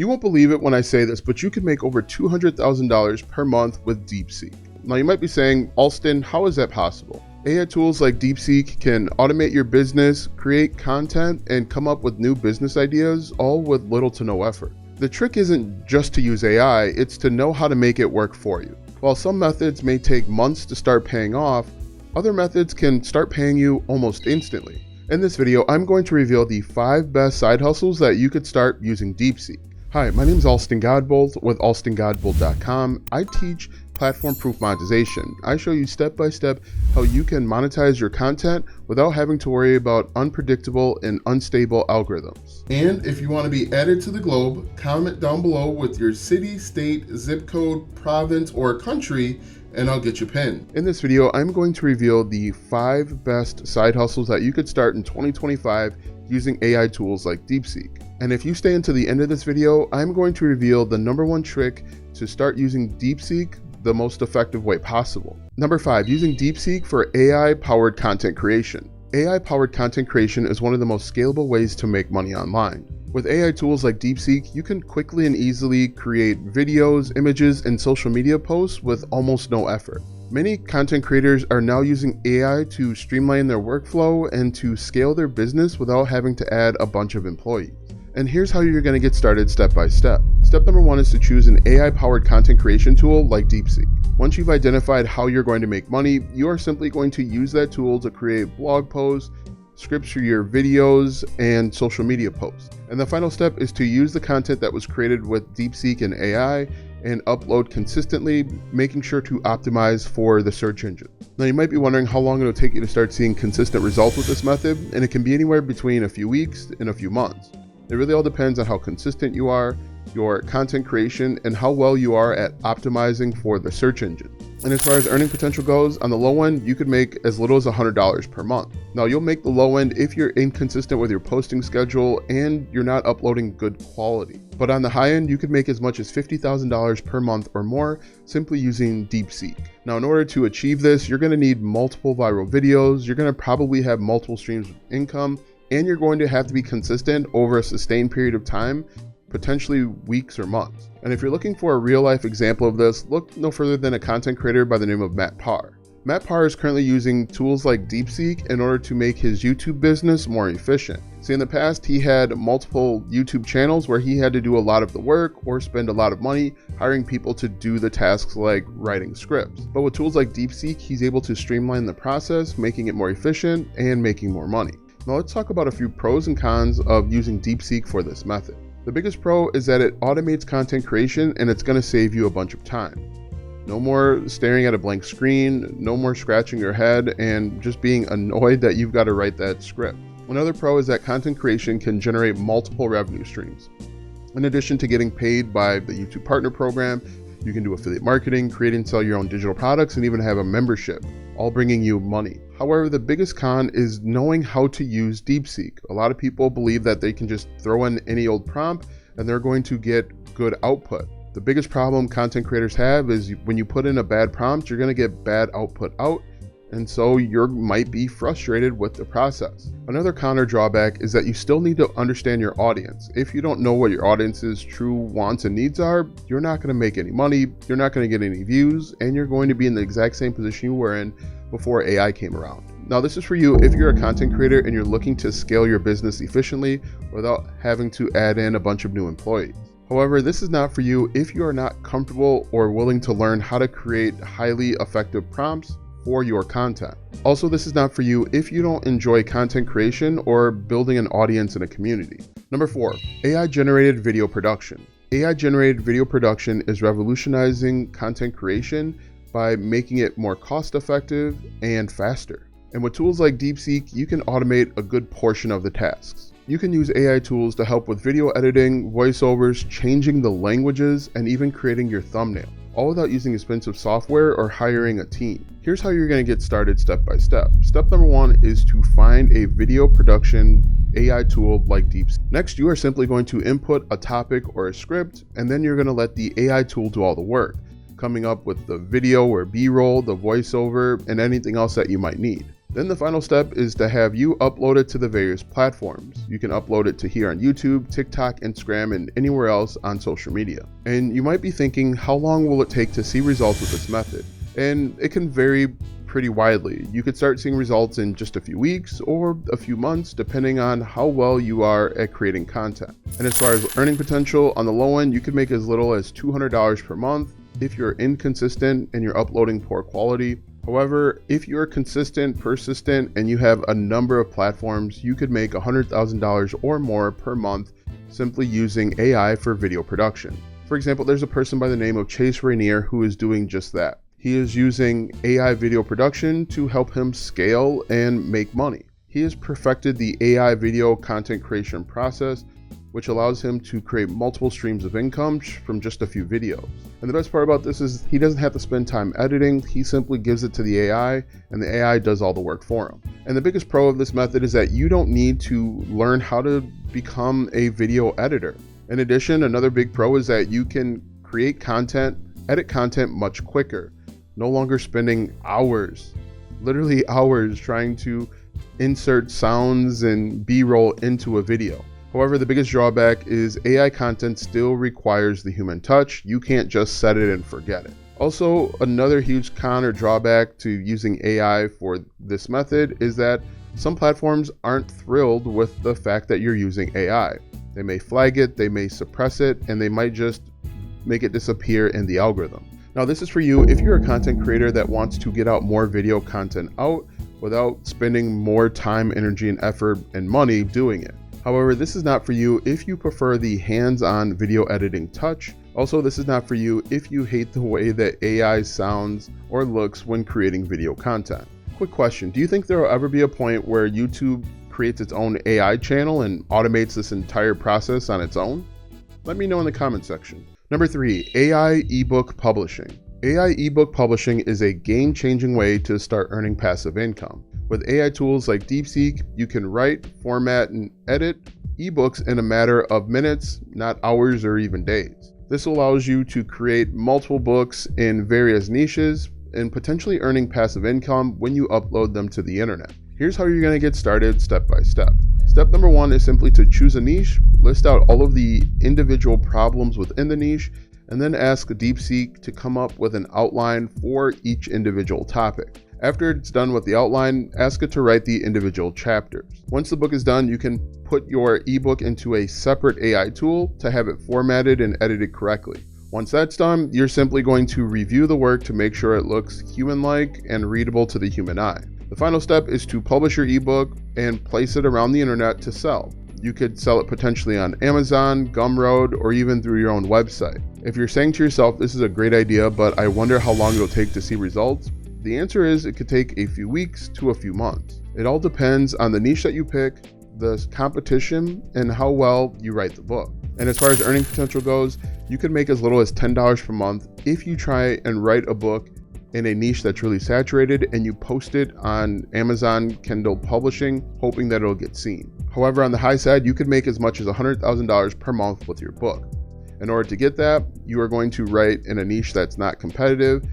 You won't believe it when I say this, but you can make over $200,000 per month with DeepSeek. Now you might be saying, Alston, how is that possible? AI tools like DeepSeek can automate your business, create content, and come up with new business ideas, all with little to no effort. The trick isn't just to use AI, it's to know how to make it work for you. While some methods may take months to start paying off, other methods can start paying you almost instantly. In this video, I'm going to reveal the 5 best side hustles that you could start using DeepSeek. Hi, my name is Alston Godbold with alstongodbold.com. I teach platform proof monetization. I show you step by step how you can monetize your content without having to worry about unpredictable and unstable algorithms. And if you want to be added to the globe, comment down below with your city, state, zip code, province, or country, and I'll get you pinned. In this video, I'm going to reveal the 5 best side hustles that you could start in 2025 using AI tools like DeepSeek. And if you stay until the end of this video, I'm going to reveal the #1 trick to start using DeepSeek the most effective way possible. Number 5, using DeepSeek for AI-powered content creation. AI-powered content creation is one of the most scalable ways to make money online. With AI tools like DeepSeek, you can quickly and easily create videos, images, and social media posts with almost no effort. Many content creators are now using AI to streamline their workflow and to scale their business without having to add a bunch of employees. And here's how you're going to get started step by step. Step number 1 is to choose an AI-powered content creation tool like DeepSeek. Once you've identified how you're going to make money, you are simply going to use that tool to create blog posts, scripts for your videos, and social media posts. And the final step is to use the content that was created with DeepSeek and AI and upload consistently, making sure to optimize for the search engine. Now you might be wondering how long it'll take you to start seeing consistent results with this method, and it can be anywhere between a few weeks and a few months. It really all depends on how consistent you are, your content creation, and how well you are at optimizing for the search engine. And as far as earning potential goes, on the low end, you could make as little as $100 per month. Now you'll make the low end if you're inconsistent with your posting schedule and you're not uploading good quality. But on the high end, you could make as much as $50,000 per month or more simply using DeepSeek. Now in order to achieve this, you're going to need multiple viral videos, you're going to probably have multiple streams of income, and you're going to have to be consistent over a sustained period of time, potentially weeks or months. And if you're looking for a real life example of this, look no further than a content creator by the name of Matt Parr. Matt Parr is currently using tools like DeepSeek in order to make his YouTube business more efficient. See, in the past, he had multiple YouTube channels where he had to do a lot of the work or spend a lot of money hiring people to do the tasks like writing scripts. But with tools like DeepSeek, he's able to streamline the process, making it more efficient and making more money. Now let's talk about a few pros and cons of using DeepSeek for this method. The biggest pro is that it automates content creation and it's going to save you a bunch of time. No more staring at a blank screen, no more scratching your head and just being annoyed that you've got to write that script. Another pro is that content creation can generate multiple revenue streams. In addition to getting paid by the YouTube Partner Program, you can do affiliate marketing, create and sell your own digital products, and even have a membership, all bringing you money. However, the biggest con is knowing how to use DeepSeek. A lot of people believe that they can just throw in any old prompt and they're going to get good output. The biggest problem content creators have is when you put in a bad prompt, you're going to get bad output out, and so you might be frustrated with the process. Another con or drawback is that you still need to understand your audience. If you don't know what your audience's true wants and needs are, you're not going to make any money, you're not going to get any views, and you're going to be in the exact same position you were in before AI came around. Now this is for you if you're a content creator and you're looking to scale your business efficiently without having to add in a bunch of new employees. However, this is not for you if you are not comfortable or willing to learn how to create highly effective prompts for your content. Also, this is not for you if you don't enjoy content creation or building an audience in a community. Number 4, AI generated video production. AI generated video production is revolutionizing content creation by making it more cost effective and faster. And with tools like DeepSeek, you can automate a good portion of the tasks. You can use AI tools to help with video editing, voiceovers, changing the languages, and even creating your thumbnail, all without using expensive software or hiring a team. Here's how you're going to get started step by step. Step number 1 is to find a video production AI tool like DeepSeek. Next, you are simply going to input a topic or a script, and then you're going to let the AI tool do all the work, coming up with the video or B-roll, the voiceover, and anything else that you might need. Then the final step is to have you upload it to the various platforms. You can upload it to here on YouTube, TikTok, Instagram, and anywhere else on social media. And you might be thinking, how long will it take to see results with this method? And it can vary pretty widely. You could start seeing results in just a few weeks or a few months, depending on how well you are at creating content. And as far as earning potential, on the low end, you could make as little as $200 per month if you're inconsistent and you're uploading poor quality. However, if you're consistent, persistent, and you have a number of platforms, you could make $100,000 or more per month simply using AI for video production. For example, there's a person by the name of Chase Rainier who is doing just that. He is using AI video production to help him scale and make money. He has perfected the AI video content creation process, which allows him to create multiple streams of income from just a few videos. And the best part about this is he doesn't have to spend time editing. He simply gives it to the AI, and the AI does all the work for him. And the biggest pro of this method is that you don't need to learn how to become a video editor. In addition, another big pro is that you can create content, edit content much quicker, no longer spending hours, literally hours, trying to insert sounds and B-roll into a video. However, the biggest drawback is AI content still requires the human touch. You can't just set it and forget it. Also, another huge con or drawback to using AI for this method is that some platforms aren't thrilled with the fact that you're using AI. They may flag it, they may suppress it, and they might just make it disappear in the algorithm. Now, this is for you if you're a content creator that wants to get out more video content out without spending more time, energy, and effort and money doing it. However, this is not for you if you prefer the hands-on video editing touch. Also, this is not for you if you hate the way that AI sounds or looks when creating video content. Quick question, do you think there will ever be a point where YouTube creates its own AI channel and automates this entire process on its own? Let me know in the comment section. Number 3, AI ebook publishing. AI ebook publishing is a game-changing way to start earning passive income. With AI tools like DeepSeek, you can write, format, and edit ebooks in a matter of minutes, not hours or even days. This allows you to create multiple books in various niches and potentially earning passive income when you upload them to the internet. Here's how you're going to get started step by step. Step number 1 is simply to choose a niche, list out all of the individual problems within the niche, and then ask DeepSeek to come up with an outline for each individual topic. After it's done with the outline, ask it to write the individual chapters. Once the book is done, you can put your ebook into a separate AI tool to have it formatted and edited correctly. Once that's done, you're simply going to review the work to make sure it looks human-like and readable to the human eye. The final step is to publish your ebook and place it around the internet to sell. You could sell it potentially on Amazon, Gumroad, or even through your own website. If you're saying to yourself, this is a great idea, but I wonder how long it'll take to see results, the answer is it could take a few weeks to a few months. It all depends on the niche that you pick, the competition, and how well you write the book. And as far as earning potential goes, you could make as little as $10 per month if you try and write a book in a niche that's really saturated and you post it on Amazon Kindle Publishing, hoping that it'll get seen. However, on the high side, you could make as much as $100,000 per month with your book. In order to get that, you are going to write in a niche that's not competitive,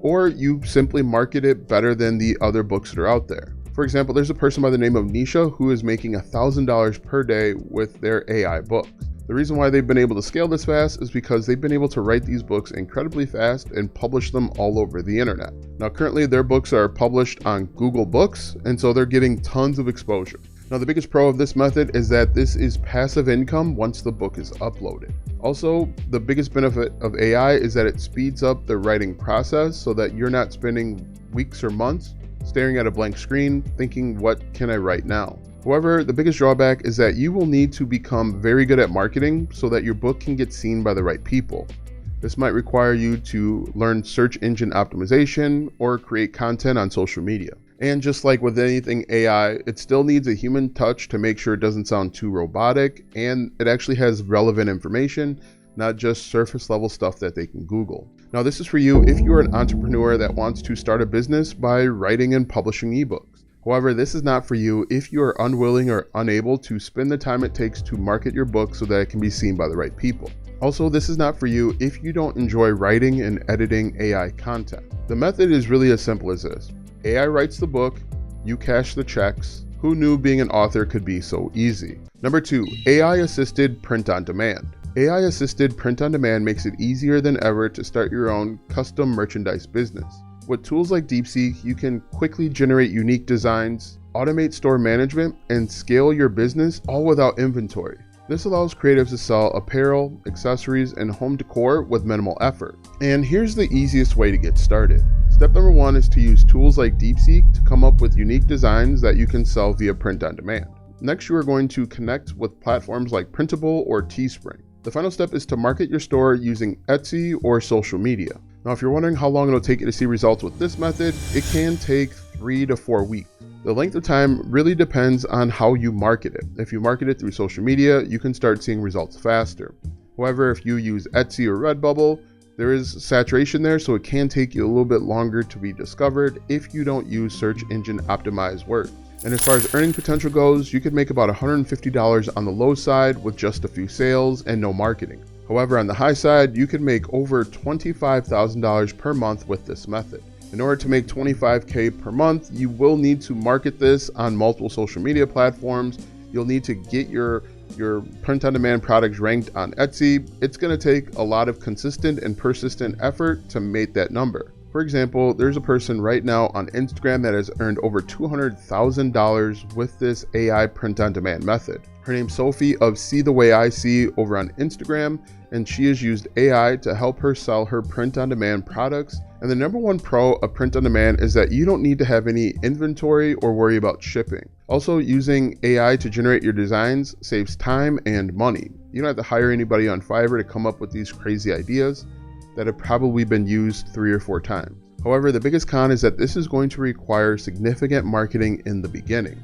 or you simply market it better than the other books that are out there. For example, there's a person by the name of Nisha who is making $1,000 per day with their AI books. The reason why they've been able to scale this fast is because they've been able to write these books incredibly fast and publish them all over the internet. Now, currently their books are published on Google Books, and so they're getting tons of exposure. Now, the biggest pro of this method is that this is passive income once the book is uploaded. Also, the biggest benefit of AI is that it speeds up the writing process so that you're not spending weeks or months staring at a blank screen thinking, what can I write now? However, the biggest drawback is that you will need to become very good at marketing so that your book can get seen by the right people. This might require you to learn search engine optimization or create content on social media. And just like with anything AI, it still needs a human touch to make sure it doesn't sound too robotic and it actually has relevant information, not just surface level stuff that they can Google. Now, this is for you if you're an entrepreneur that wants to start a business by writing and publishing ebooks. However, this is not for you if you are unwilling or unable to spend the time it takes to market your book so that it can be seen by the right people. Also, this is not for you if you don't enjoy writing and editing AI content. The method is really as simple as this. AI writes the book, You cash the checks. Who knew being an author could be so easy? Number 2, AI-assisted print on demand. AI-assisted print on demand makes it easier than ever to start your own custom merchandise business. With tools like DeepSeek, you can quickly generate unique designs, automate store management, and scale your business all without inventory. This allows creatives to sell apparel, accessories, and home decor with minimal effort. And here's the easiest way to get started. Step number 1 is to use tools like DeepSeek to come up with unique designs that you can sell via print on demand. Next, you are going to connect with platforms like Printable or Teespring. The final step is to market your store using Etsy or social media. Now, if you're wondering how long it'll take you to see results with this method, it can take 3 to 4 weeks. The length of time really depends on how you market it. If you market it through social media, you can start seeing results faster. However, if you use Etsy or Redbubble, there is saturation there, so it can take you a little bit longer to be discovered if you don't use search engine optimized words. And as far as earning potential goes, you could make about $150 on the low side with just a few sales and no marketing. However, on the high side, you could make over $25,000 per month with this method. In order to make $25K per month, you will need to market this on multiple social media platforms. You'll need to get your print-on-demand products ranked on Etsy. It's going to take a lot of consistent and persistent effort to make that number. For example, there's a person right now on Instagram that has earned over $200,000 with this AI print-on-demand method. Her name's Sophie of See the Way I See over on Instagram, and she has used AI to help her sell her print-on-demand products. And the number 1 pro of print-on-demand is that you don't need to have any inventory or worry about shipping. Also, using AI to generate your designs saves time and money. You don't have to hire anybody on Fiverr to come up with these crazy ideas that have probably been used 3 or 4 times. However, the biggest con is that this is going to require significant marketing in the beginning.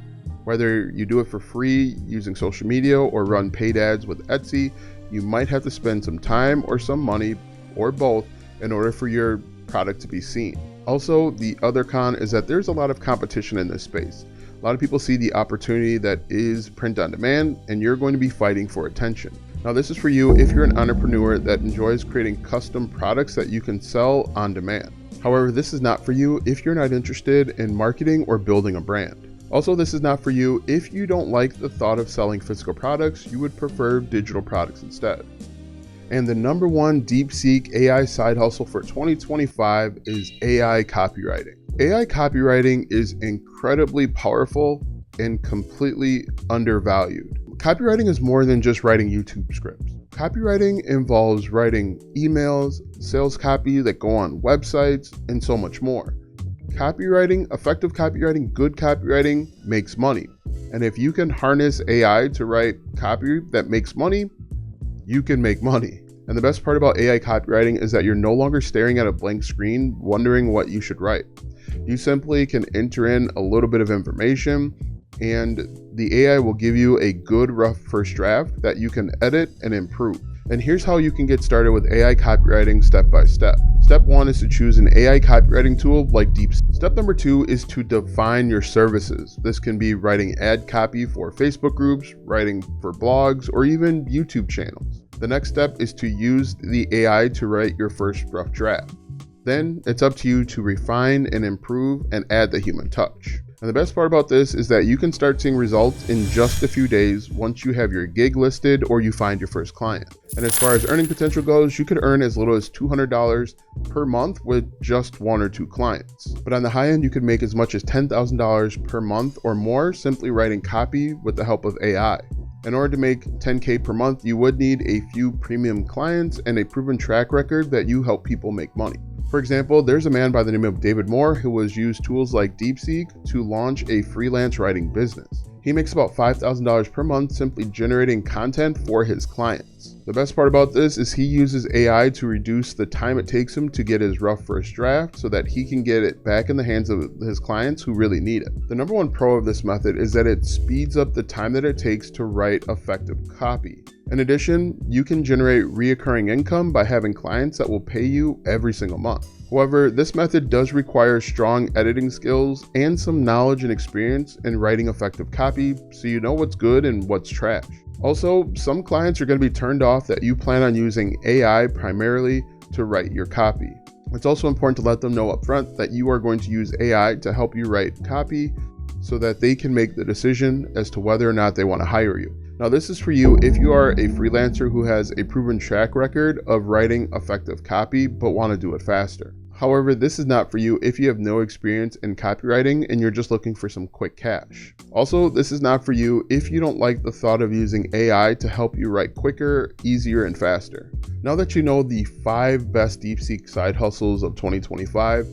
Whether you do it for free using social media or run paid ads with Etsy, you might have to spend some time or some money or both in order for your product to be seen. Also, the other con is that there's a lot of competition in this space. A lot of people see the opportunity that is print on demand, and you're going to be fighting for attention. Now, this is for you if you're an entrepreneur that enjoys creating custom products that you can sell on demand. However, this is not for you if you're not interested in marketing or building a brand. Also, this is not for you if you don't like the thought of selling physical products, you would prefer digital products instead. And the number 1 DeepSeek AI side hustle for 2025 is AI copywriting. AI copywriting is incredibly powerful and completely undervalued. Copywriting is more than just writing YouTube scripts. Copywriting involves writing emails, sales copy that go on websites, and so much more. Copywriting, effective copywriting, good copywriting makes money. And if you can harness AI to write copy that makes money, you can make money. And the best part about AI copywriting is that you're no longer staring at a blank screen wondering what you should write. You simply can enter in a little bit of information and the AI will give you a good rough first draft that you can edit and improve. And here's how you can get started with AI copywriting step by step. Step 1 is to choose an AI copywriting tool like DeepSeek. Step number 2 is to define your services. This can be writing ad copy for Facebook groups, writing for blogs, or even YouTube channels. The next step is to use the AI to write your first rough draft. Then it's up to you to refine and improve and add the human touch. And the best part about this is that you can start seeing results in just a few days once you have your gig listed or you find your first client. And as far as earning potential goes, you could earn as little as $200 per month with just 1 or 2 clients. But on the high end, you could make as much as $10,000 per month or more simply writing copy with the help of AI. In order to make $10K per month, you would need a few premium clients and a proven track record that you help people make money. For example, there's a man by the name of David Moore who has used tools like DeepSeek to launch a freelance writing business. He makes about $5,000 per month simply generating content for his clients. The best part about this is he uses AI to reduce the time it takes him to get his rough first draft so that he can get it back in the hands of his clients who really need it. The number 1 pro of this method is that it speeds up the time that it takes to write effective copy. In addition, you can generate reoccurring income by having clients that will pay you every single month. However, this method does require strong editing skills and some knowledge and experience in writing effective copy so you know what's good and what's trash. Also, some clients are going to be turned off that you plan on using AI primarily to write your copy. It's also important to let them know up front that you are going to use AI to help you write copy so that they can make the decision as to whether or not they want to hire you. Now, this is for you if you are a freelancer who has a proven track record of writing effective copy but want to do it faster. However, this is not for you if you have no experience in copywriting and you're just looking for some quick cash. Also, this is not for you if you don't like the thought of using AI to help you write quicker, easier, and faster. Now that you know the 5 best DeepSeek side hustles of 2025,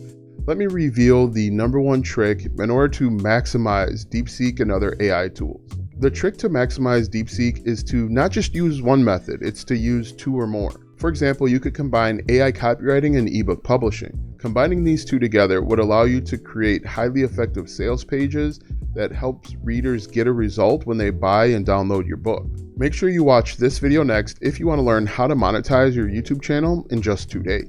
let me reveal the #1 trick in order to maximize DeepSeek and other AI tools. The trick to maximize DeepSeek is to not just use one method, it's to use 2 or more. For example, you could combine AI copywriting and ebook publishing. Combining these 2 together would allow you to create highly effective sales pages that helps readers get a result when they buy and download your book. Make sure you watch this video next if you want to learn how to monetize your YouTube channel in just 2 days.